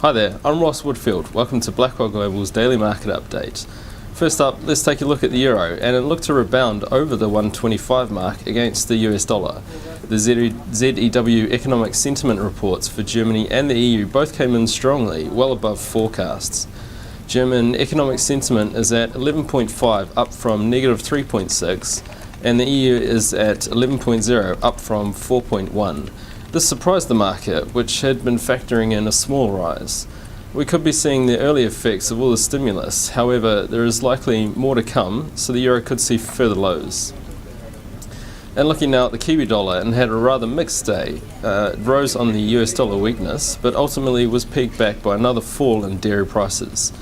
Hi there, I'm Ross Woodfield. Welcome to Blackwell Global's Daily Market Update. First up, let's take a look at the euro, and it looked to rebound over the 125 mark against the US dollar. The ZEW economic sentiment reports for Germany and the EU both came in strongly, well above forecasts. German economic sentiment is at 11.5, up from negative 3.6, and the EU is at 11.0, up from 4.1. This surprised the market, which had been factoring in a small rise. We could be seeing the early effects of all the stimulus. However, there is likely more to come, so the euro could see further lows. And looking now at the Kiwi dollar, and had a rather mixed day. It rose on the US dollar weakness, but ultimately was pegged back by another fall in dairy prices.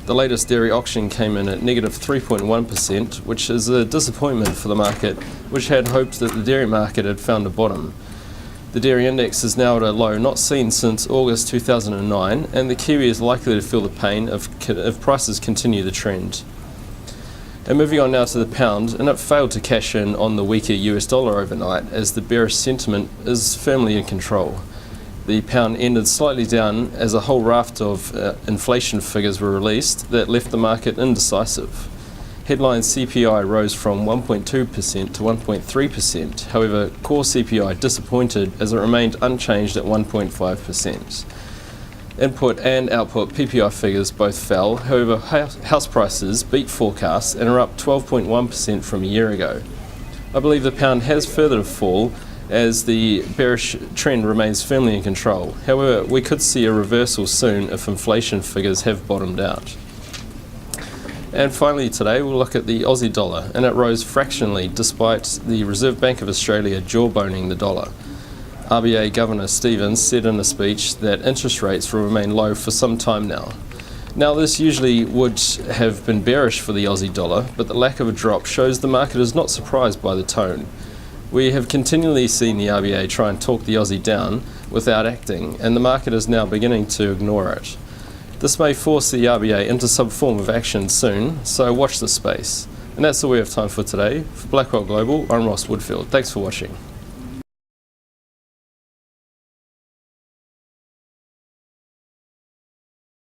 The latest dairy auction came in at negative 3.1%, which is a disappointment for the market, which had hoped that the dairy market had found a bottom. The dairy index is now at a low not seen since August 2009, and the Kiwi is likely to feel the pain if prices continue the trend. And moving on now to the pound, and it failed to cash in on the weaker US dollar overnight as the bearish sentiment is firmly in control. The pound ended slightly down as a whole raft of inflation figures were released that left the market indecisive. Headline CPI rose from 1.2% to 1.3%, however core CPI disappointed as it remained unchanged at 1.5%. Input and output PPI figures both fell, however house prices beat forecasts and are up 12.1% from a year ago. I believe the pound has further to fall as the bearish trend remains firmly in control. However, we could see a reversal soon if inflation figures have bottomed out. And finally today we'll look at the Aussie dollar, and it rose fractionally despite the Reserve Bank of Australia jawboning the dollar. RBA Governor Stevens said in a speech that interest rates will remain low for some time now. Now this usually would have been bearish for the Aussie dollar, but the lack of a drop shows the market is not surprised by the tone. We have continually seen the RBA try and talk the Aussie down without acting, and the market is now beginning to ignore it. This may force the RBA into some form of action soon, so watch this space. And that's all we have time for today. For Blackwell Global, I'm Ross Woodfield. Thanks for watching.